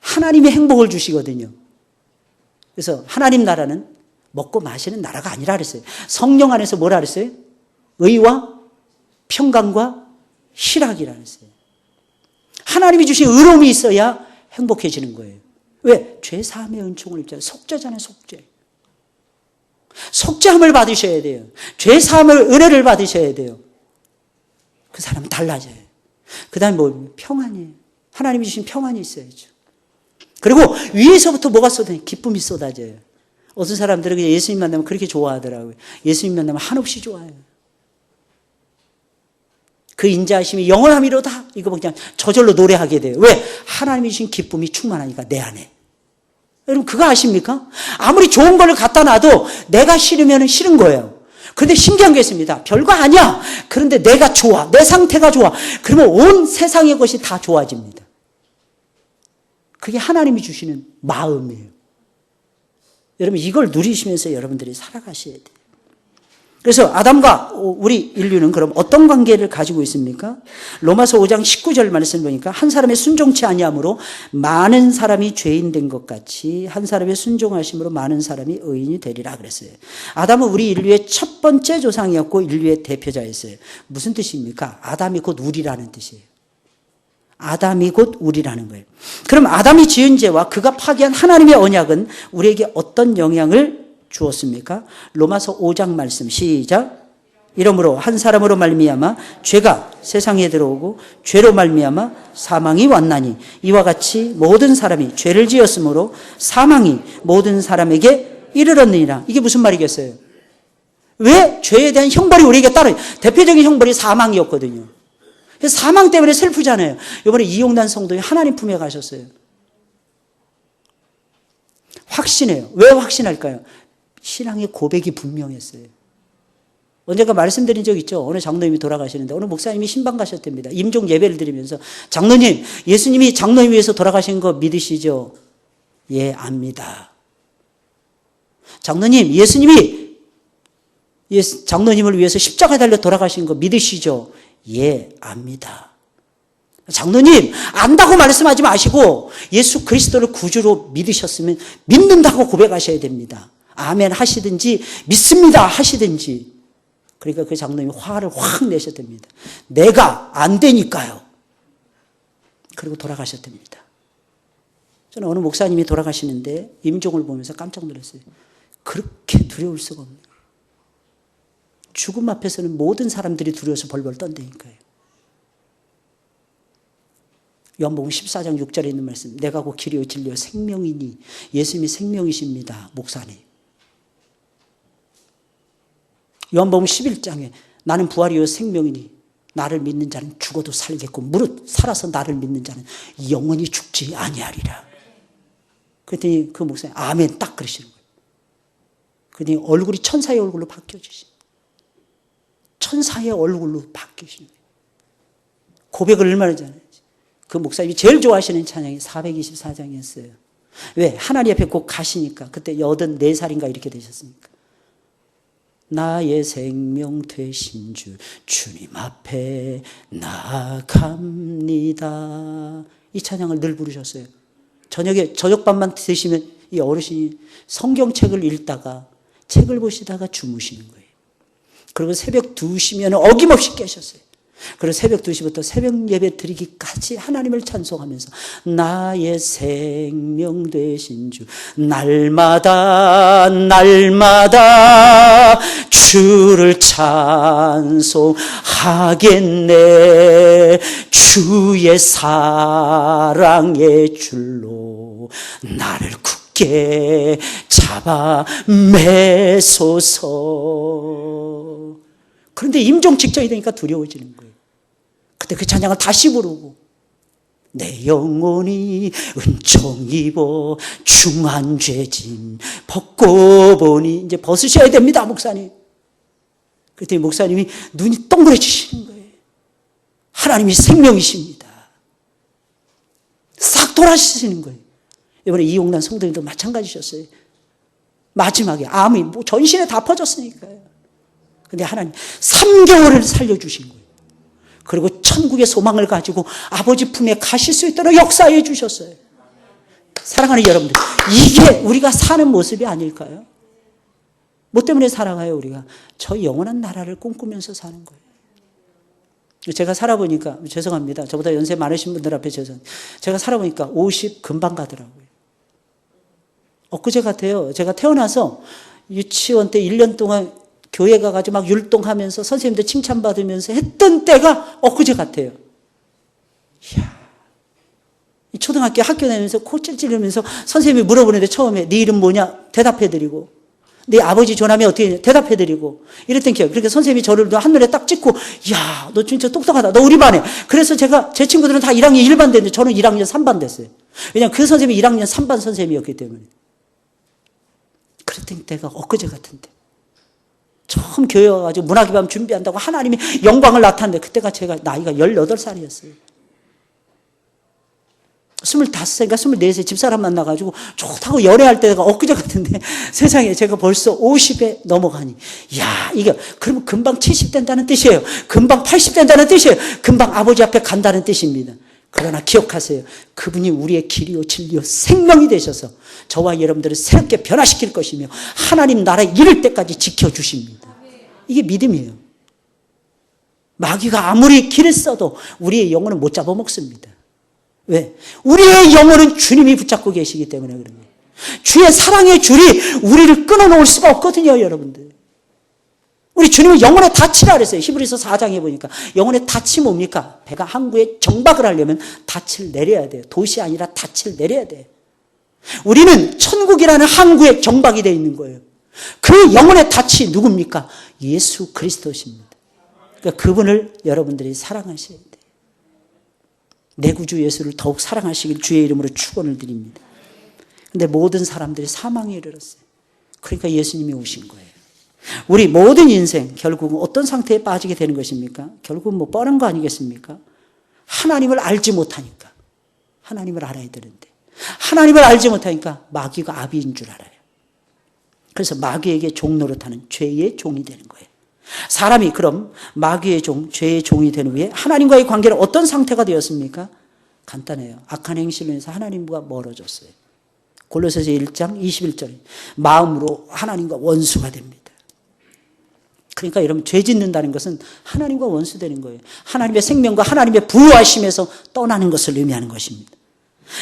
하나님이 행복을 주시거든요. 그래서 하나님 나라는 먹고 마시는 나라가 아니라 그랬어요. 성령 안에서 뭐라 그랬어요? 의와 평강과 희락이라 그랬어요. 하나님이 주신 의로움이 있어야 행복해지는 거예요. 왜? 죄 사함의 은총을 입잖아요. 속죄잖아요, 속죄. 속죄함을 받으셔야 돼요. 죄 사함을 은혜를 받으셔야 돼요. 그 사람은 달라져요. 그 다음에 뭐? 평안이에요. 하나님이 주신 평안이 있어야죠. 그리고 위에서부터 뭐가 쏟아져요? 기쁨이 쏟아져요. 어떤 사람들은 그냥 예수님 만나면 그렇게 좋아하더라고요. 예수님 만나면 한없이 좋아요. 그 인자하심이 영원함이로다. 이거 그냥 저절로 노래하게 돼요. 왜? 하나님이 주신 기쁨이 충만하니까 내 안에. 여러분 그거 아십니까? 아무리 좋은 걸 갖다 놔도 내가 싫으면 싫은 거예요. 그런데 신기한 게 있습니다. 별거 아니야. 그런데 내가 좋아. 내 상태가 좋아. 그러면 온 세상의 것이 다 좋아집니다. 그게 하나님이 주시는 마음이에요. 여러분 이걸 누리시면서 여러분들이 살아가셔야 돼요. 그래서 아담과 우리 인류는 그럼 어떤 관계를 가지고 있습니까? 로마서 5장 19절 말씀 보니까 한 사람의 순종치 아니함으로 많은 사람이 죄인 된 것 같이 한 사람의 순종하심으로 많은 사람이 의인이 되리라 그랬어요. 아담은 우리 인류의 첫 번째 조상이었고 인류의 대표자였어요. 무슨 뜻입니까? 아담이 곧 우리라는 뜻이에요. 아담이 곧 우리라는 거예요. 그럼 아담이 지은 죄와 그가 파기한 하나님의 언약은 우리에게 어떤 영향을 주었습니까? 로마서 5장 말씀 시작. 이러므로 한 사람으로 말미암아 죄가 세상에 들어오고 죄로 말미암아 사망이 왔나니 이와 같이 모든 사람이 죄를 지었으므로 사망이 모든 사람에게 이르렀느니라. 이게 무슨 말이겠어요? 왜 죄에 대한 형벌이 우리에게 따르요? 대표적인 형벌이 사망이었거든요. 그래서 사망 때문에 슬프잖아요. 이번에 이용단 성도님 하나님 품에 가셨어요. 확신해요. 왜 확신할까요? 신앙의 고백이 분명했어요. 언젠가 말씀드린 적 있죠. 어느 장로님이 돌아가시는데 어느 목사님이 신방 가셨답니다. 임종 예배를 드리면서 장로님, 예수님이 장로님 위해서 돌아가신 거 믿으시죠? 예, 압니다. 장로님, 예수님이 장로님을 위해서 십자가에 달려 돌아가신 거 믿으시죠? 예, 압니다. 장로님, 안다고 말씀하지 마시고 예수 그리스도를 구주로 믿으셨으면 믿는다고 고백하셔야 됩니다. 아멘 하시든지 믿습니다 하시든지. 그러니까 그 장로님이 화를 확 내셨답니다. 내가 안 되니까요. 그리고 돌아가셨답니다. 저는 어느 목사님이 돌아가시는데 임종을 보면서 깜짝 놀랐어요. 그렇게 두려울 수가 없네요. 죽음 앞에서는 모든 사람들이 두려워서 벌벌 떤다니까요. 요한복음 14장 6절에 있는 말씀. 내가 곧 길이요 진리요 생명이니. 예수님이 생명이십니다. 목사님. 요한복음 11장에 나는 부활이요 생명이니 나를 믿는 자는 죽어도 살겠고 무릇 살아서 나를 믿는 자는 영원히 죽지 아니하리라. 그랬더니 그 목사님 아멘 딱 그러시는 거예요. 그랬더니 얼굴이 천사의 얼굴로 바뀌어지신 천사의 얼굴로 바뀌신 거예요. 고백을 얼마나 잘하는지. 그 목사님이 제일 좋아하시는 찬양이 424장이었어요. 왜? 하나님 앞에 곧 가시니까. 그때 84살인가 이렇게 되셨습니까? 나의 생명 되신 주 주님 앞에 나아갑니다. 이 찬양을 늘 부르셨어요. 저녁에 저녁밥만 드시면 이 어르신이 성경책을 읽다가 책을 보시다가 주무시는 거예요. 그리고 새벽 2시면 어김없이 깨셨어요. 그리고 새벽 2시부터 새벽 예배 드리기까지 하나님을 찬송하면서 나의 생명 되신 주 날마다 주를 찬송하겠네. 주의 사랑의 줄로 나를 굳게 잡아 매소서. 그런데 임종 직전이 되니까 두려워지는 거예요. 그때 그 찬양을 다시 부르고 내 영혼이 은총 입어 중한 죄짐 벗고 보니. 이제 벗으셔야 됩니다 목사님. 그때 목사님이 눈이 동그래지시는 거예요. 하나님이 생명이십니다. 싹 돌아시는 거예요. 이번에 이용란 성도님도 마찬가지셨어요. 마지막에 암이 뭐 전신에 다 퍼졌으니까요. 근데 하나님 3개월을 살려주신 거예요. 그리고 천국의 소망을 가지고 아버지 품에 가실 수 있도록 역사해 주셨어요. 사랑하는 여러분들, 이게 우리가 사는 모습이 아닐까요? 뭐 때문에 살아가요 우리가? 저 영원한 나라를 꿈꾸면서 사는 거예요. 제가 살아보니까, 죄송합니다. 저보다 연세 많으신 분들 앞에 죄송합니다. 제가 살아보니까 50 금방 가더라고요. 엊그제 같아요. 제가 태어나서 유치원 때 1년 동안 교회 가가지고 막 율동하면서 선생님들 칭찬받으면서 했던 때가 엊그제 같아요. 이야. 초등학교 학교 다니면서 코 찔찔하면서 선생님이 물어보는데 처음에 네 이름 뭐냐? 대답해드리고 네 아버지 전화면 어떻게 했냐? 대답해드리고 이랬던 기억. 그러니까 선생님이 저를 한눈에 딱 찍고 야, 너 진짜 똑똑하다. 너 우리 반에. 그래서 제 친구들은 다 1학년 1반 됐는데 저는 1학년 3반 됐어요. 왜냐하면 그 선생님이 1학년 3반 선생님이었기 때문에. 그랬던 때가 엊그제 같은데. 처음 교회 와가지고 문화기밤 준비한다고 하나님이 영광을 나타냈는데 그때가 제가 나이가 18살이었어요. 25세인가 24세 집사람 만나가지고 좋다고 연애할 때가 엊그제 같은데 세상에 제가 벌써 50에 넘어가니 야 이게 그러면 금방 70 된다는 뜻이에요. 금방 80 된다는 뜻이에요. 금방 아버지 앞에 간다는 뜻입니다. 그러나 기억하세요. 그분이 우리의 길이요 진리요 생명이 되셔서 저와 여러분들을 새롭게 변화시킬 것이며 하나님 나라에 이를 때까지 지켜주십니다. 이게 믿음이에요. 마귀가 아무리 길을 써도 우리의 영혼은 못 잡아먹습니다. 왜? 우리의 영혼은 주님이 붙잡고 계시기 때문에 그런 거예요. 주의 사랑의 줄이 우리를 끊어놓을 수가 없거든요, 여러분들. 우리 주님은 영혼의 닻이라 그랬어요. 히브리서 4장에 보니까. 영혼의 닻이 뭡니까? 배가 항구에 정박을 하려면 닻을 내려야 돼요. 돛이 아니라 닻을 내려야 돼요. 우리는 천국이라는 항구에 정박이 되어 있는 거예요. 그 영혼의 닻이 누굽니까? 예수 그리스도십니다. 그러니까 그분을 여러분들이 사랑하셔야 돼요. 내 구주 예수를 더욱 사랑하시길 주의 이름으로 축원을 드립니다. 근데 모든 사람들이 사망에 이르렀어요. 그러니까 예수님이 오신 거예요. 우리 모든 인생 결국은 어떤 상태에 빠지게 되는 것입니까? 결국은 뭐 뻔한 거 아니겠습니까? 하나님을 알지 못하니까. 하나님을 알아야 되는데 하나님을 알지 못하니까 마귀가 아비인 줄 알아요. 그래서 마귀에게 종 노릇하는 죄의 종이 되는 거예요. 사람이 그럼 마귀의 종, 죄의 종이 된 후에 하나님과의 관계는 어떤 상태가 되었습니까? 간단해요. 악한 행실로 인해서 하나님과 멀어졌어요. 골로새서 1장 21절 마음으로 하나님과 원수가 됩니다. 그러니까 여러분 죄 짓는다는 것은 하나님과 원수되는 거예요. 하나님의 생명과 하나님의 부유하심에서 떠나는 것을 의미하는 것입니다.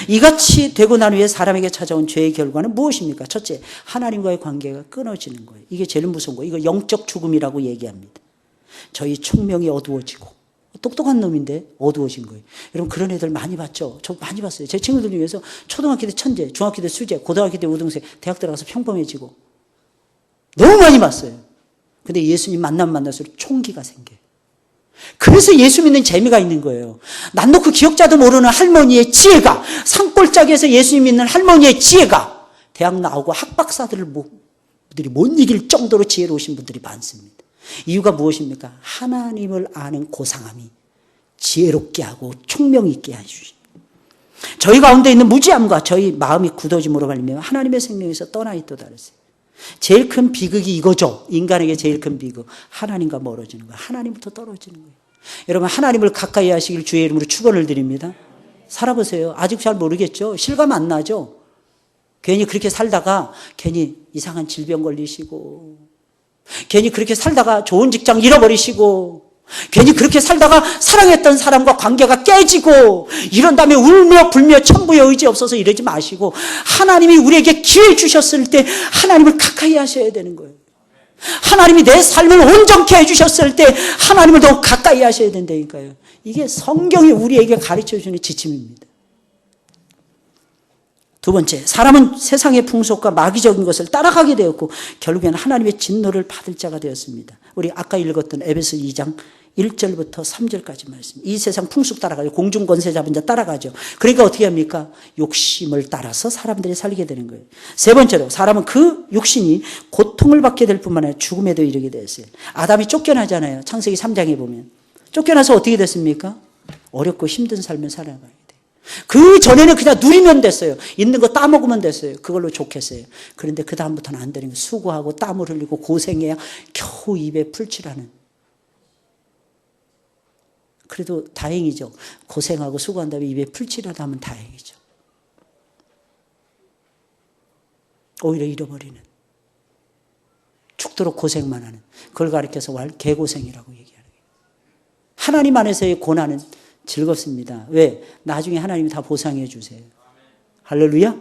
이같이 되고 난 후에 사람에게 찾아온 죄의 결과는 무엇입니까? 첫째, 하나님과의 관계가 끊어지는 거예요. 이게 제일 무서운 거예요. 이거 영적 죽음이라고 얘기합니다. 저희 총명이 어두워지고 똑똑한 놈인데 어두워진 거예요. 여러분 그런 애들 많이 봤죠? 저 많이 봤어요. 제 친구들 중에서 초등학교 때 천재, 중학교 때 수재, 고등학교 때 우등생, 대학 들어가서 평범해지고 너무 많이 봤어요. 근데 예수님 만날수록 총기가 생겨요. 그래서 예수 믿는 재미가 있는 거예요. 난 놓고 기억자도 모르는 할머니의 지혜가, 산골짜기에서 예수님 믿는 할머니의 지혜가 대학 나오고 학박사들이 못 이길 정도로 지혜로우신 분들이 많습니다. 이유가 무엇입니까? 하나님을 아는 고상함이 지혜롭게 하고 총명 있게 해주십니다. 저희 가운데 있는 무지함과 저희 마음이 굳어짐으로 말미암아 하나님의 생명에서 떠나 있도다 그랬어요. 제일 큰 비극이 이거죠. 인간에게 제일 큰 비극. 하나님과 멀어지는 거예요. 하나님부터 떨어지는 거예요. 여러분 하나님을 가까이 하시길 주의 이름으로 축원을 드립니다. 살아보세요. 아직 잘 모르겠죠. 실감 안 나죠. 괜히 그렇게 살다가 괜히 이상한 질병 걸리시고 괜히 그렇게 살다가 좋은 직장 잃어버리시고 괜히 그렇게 살다가 사랑했던 사람과 관계가 깨지고 이런 다음에 울며 불며 천부의 의지 없어서 이러지 마시고 하나님이 우리에게 기회 주셨을 때 하나님을 가까이 하셔야 되는 거예요. 하나님이 내 삶을 온전케 해주셨을 때 하나님을 더욱 가까이 하셔야 된다니까요. 이게 성경이 우리에게 가르쳐주는 지침입니다. 두 번째, 사람은 세상의 풍속과 마귀적인 것을 따라가게 되었고 결국에는 하나님의 진노를 받을 자가 되었습니다. 우리 아까 읽었던 에베소 2장 1절부터 3절까지 말씀. 이 세상 풍속 따라가죠. 공중 권세 잡은 자 따라가죠. 그러니까 어떻게 합니까? 욕심을 따라서 사람들이 살게 되는 거예요. 세 번째로 사람은 그 욕심이 고통을 받게 될 뿐만 아니라 죽음에도 이르게 되었어요. 아담이 쫓겨나잖아요. 창세기 3장에 보면. 쫓겨나서 어떻게 됐습니까? 어렵고 힘든 삶을 살아가게 돼요. 그 전에는 그냥 누리면 됐어요. 있는 거 따먹으면 됐어요. 그걸로 좋겠어요. 그런데 그 다음부터는 안 되는 거예요. 수고하고 땀을 흘리고 고생해야 겨우 입에 풀칠하는. 그래도 다행이죠. 고생하고 수고한 다음에 입에 풀칠하다 하면 다행이죠. 오히려 잃어버리는. 죽도록 고생만 하는. 그걸 가리켜서 개고생이라고 얘기하는 거예요. 하나님 안에서의 고난은 즐겁습니다. 왜? 나중에 하나님이 다 보상해 주세요. 할렐루야?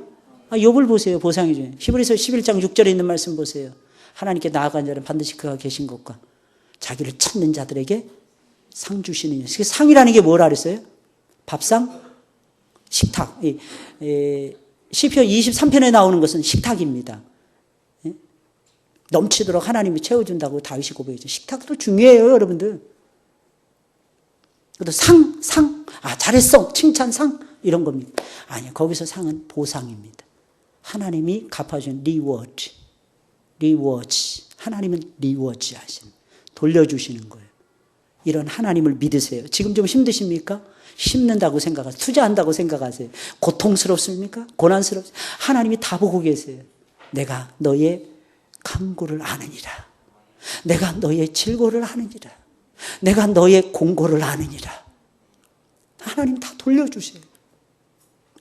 욥을 보세요. 보상해 줘요. 히브리서 11장 6절에 있는 말씀 보세요. 하나님께 나아간 자는 반드시 그가 계신 것과 자기를 찾는 자들에게 상 주시는 일. 상이라는 게 뭐라 그랬어요? 밥상? 식탁. 시편 23편에 나오는 것은 식탁입니다. 넘치도록 하나님이 채워준다고 다윗이 고백했죠. 식탁도 중요해요, 여러분들. 그래도 상. 잘했어. 칭찬상. 이런 겁니다. 아니요, 거기서 상은 보상입니다. 하나님이 갚아준 리워드. 하나님은 리워드 하시는, 돌려주시는 거예요. 이런 하나님을 믿으세요. 지금 좀 힘드십니까? 힘든다고 생각하세요. 투자한다고 생각하세요. 고통스럽습니까? 고난스럽습니까? 하나님이 다 보고 계세요. 내가 너의 간구를 아느니라. 내가 너의 질고를 아느니라. 내가 너의 공고를 아느니라. 하나님 다 돌려주세요.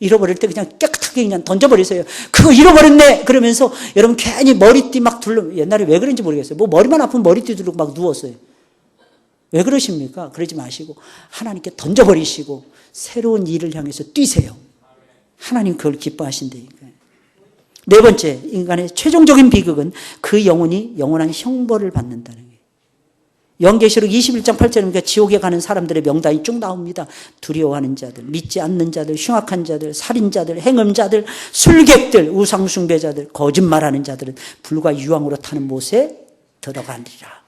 잃어버릴 때 그냥 깨끗하게 그냥 던져버리세요. 그거 잃어버렸네! 그러면서 여러분 괜히 머리띠 막 옛날에 왜 그런지 모르겠어요. 뭐 머리만 아프면 머리띠 두르고 막 누웠어요. 왜 그러십니까? 그러지 마시고 하나님께 던져버리시고 새로운 일을 향해서 뛰세요. 하나님 그걸 기뻐하신다니까요. 네 번째, 인간의 최종적인 비극은 그 영혼이 영원한 형벌을 받는다는 거예요. 요한계시록 21장 8절에 보니까 지옥에 가는 사람들의 명단이 쭉 나옵니다. 두려워하는 자들, 믿지 않는 자들, 흉악한 자들, 살인자들, 행음자들, 술객들, 우상숭배자들, 거짓말하는 자들은 불과 유황으로 타는 못에 들어가리라.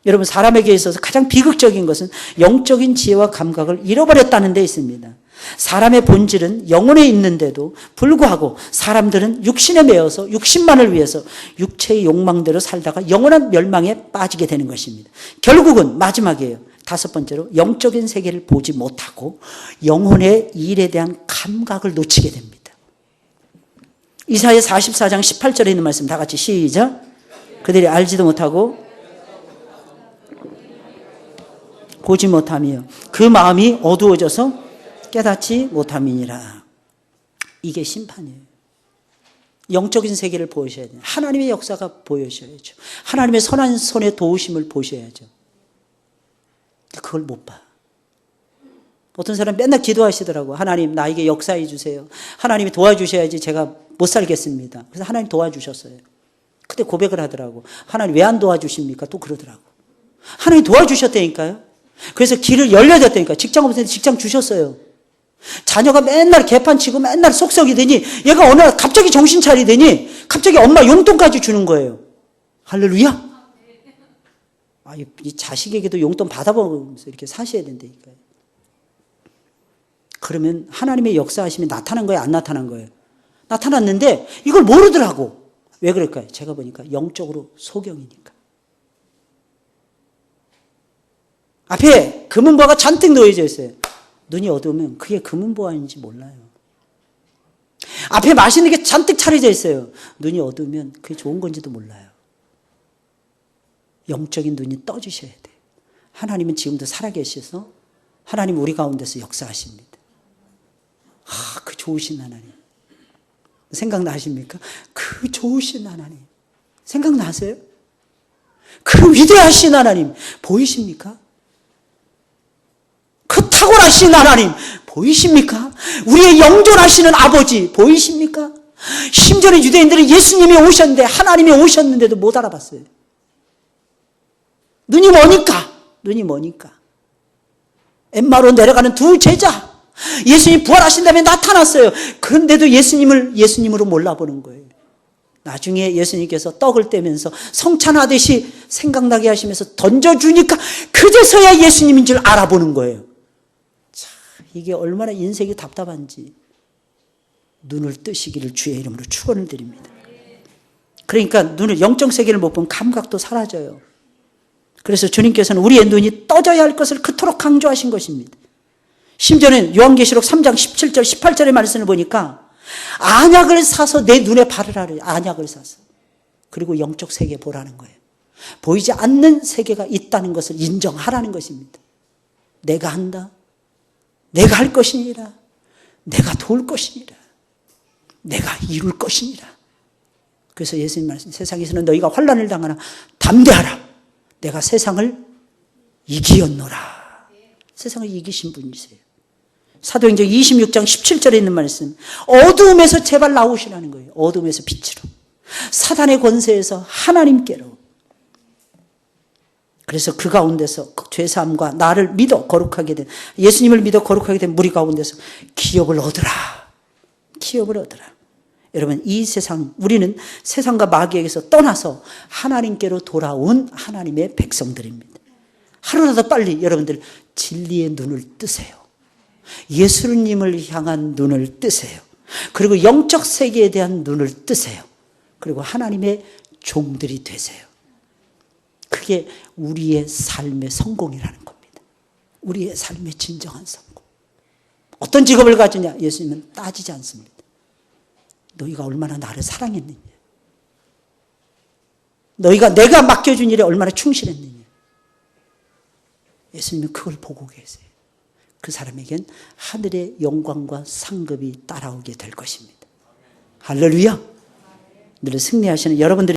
여러분, 사람에게 있어서 가장 비극적인 것은 영적인 지혜와 감각을 잃어버렸다는 데 있습니다. 사람의 본질은 영혼에 있는데도 불구하고 사람들은 육신에 매여서 육신만을 위해서 육체의 욕망대로 살다가 영원한 멸망에 빠지게 되는 것입니다. 결국은 마지막이에요. 다섯 번째로 영적인 세계를 보지 못하고 영혼의 일에 대한 감각을 놓치게 됩니다. 이사야 44장 18절에 있는 말씀 다 같이 시작. 그들이 알지도 못하고 보지 못하며 그 마음이 어두워져서 깨닫지 못함이니라. 이게 심판이에요. 영적인 세계를 보셔야 돼요. 하나님의 역사가 보여셔야죠. 하나님의 선한 손의 도우심을 보셔야죠. 그걸 못 봐. 어떤 사람 맨날 기도하시더라고요. 하나님 나에게 역사해 주세요. 하나님이 도와주셔야지 제가 못 살겠습니다. 그래서 하나님 도와주셨어요. 그때 고백을 하더라고. 하나님 왜 안 도와주십니까? 또 그러더라고. 하나님 도와주셨다니까요. 그래서 길을 열려졌다니까. 직장 없는데 직장 주셨어요. 자녀가 맨날 개판치고 맨날 속썩이더니 얘가 어느 날 갑자기 정신 차리더니 갑자기 엄마 용돈까지 주는 거예요. 할렐루야. 이 자식에게도 용돈 받아보면서 이렇게 사셔야 된다니까요. 그러면 하나님의 역사하심이 나타난 거예요, 안 나타난 거예요? 나타났는데 이걸 모르더라고. 왜 그럴까요? 제가 보니까 영적으로 소경이니까. 앞에 금은보화가 잔뜩 놓여져 있어요. 눈이 어두우면 그게 금은보화인지 몰라요. 앞에 맛있는 게 잔뜩 차려져 있어요. 눈이 어두우면 그게 좋은 건지도 몰라요. 영적인 눈이 떠주셔야 돼요. 하나님은 지금도 살아계셔서 하나님 우리 가운데서 역사하십니다. 그 좋으신 하나님. 생각나십니까? 그 좋으신 하나님. 생각나세요? 그 위대하신 하나님 보이십니까? 그 탁월하신 하나님 보이십니까? 우리의 영존하시는 아버지 보이십니까? 심지어는 유대인들은 예수님이 오셨는데 하나님이 오셨는데도 못 알아봤어요. 눈이 머니까 엠마로 내려가는 두 제자 예수님 부활하신 다음에 나타났어요. 그런데도 예수님으로 몰라보는 거예요. 나중에 예수님께서 떡을 떼면서 성찬하듯이 생각나게 하시면서 던져주니까 그제서야 예수님인 줄 알아보는 거예요. 자, 이게 얼마나 인생이 답답한지 눈을 뜨시기를 주의 이름으로 축원을 드립니다. 그러니까 눈을 영적 세계를 못 보면 감각도 사라져요. 그래서 주님께서는 우리의 눈이 떠져야 할 것을 그토록 강조하신 것입니다. 심지어는 요한계시록 3장 17절 18절의 말씀을 보니까 안약을 사서 내 눈에 바르라. 안약을 사서. 그리고 영적 세계 보라는 거예요. 보이지 않는 세계가 있다는 것을 인정하라는 것입니다. 내가 한다. 내가 할 것이니라. 내가 도울 것이니라. 내가 이룰 것이니라. 그래서 예수님 말씀, 세상에서는 너희가 환난을 당하나 담대하라. 내가 세상을 이기었노라. 세상을 이기신 분이세요. 사도행전 26장 17절에 있는 말씀, 어두움에서 제발 나오시라는 거예요. 어두움에서 빛으로. 사단의 권세에서 하나님께로. 그래서 그 가운데서 죄사함과 나를 믿어 거룩하게 된, 예수님을 믿어 거룩하게 된 무리 가운데서 기업을 얻으라. 기업을 얻으라. 여러분, 이 세상, 우리는 세상과 마귀에게서 떠나서 하나님께로 돌아온 하나님의 백성들입니다. 하루라도 빨리 여러분들 진리의 눈을 뜨세요. 예수님을 향한 눈을 뜨세요. 그리고 영적 세계에 대한 눈을 뜨세요. 그리고 하나님의 종들이 되세요. 그게 우리의 삶의 성공이라는 겁니다. 우리의 삶의 진정한 성공. 어떤 직업을 가지냐? 예수님은 따지지 않습니다. 너희가 얼마나 나를 사랑했느냐. 너희가 내가 맡겨준 일에 얼마나 충실했느냐. 예수님은 그걸 보고 계세요. 그 사람에겐 하늘의 영광과 상급이 따라오게 될 것입니다. 할렐루야. 늘 승리하시는 여러분들이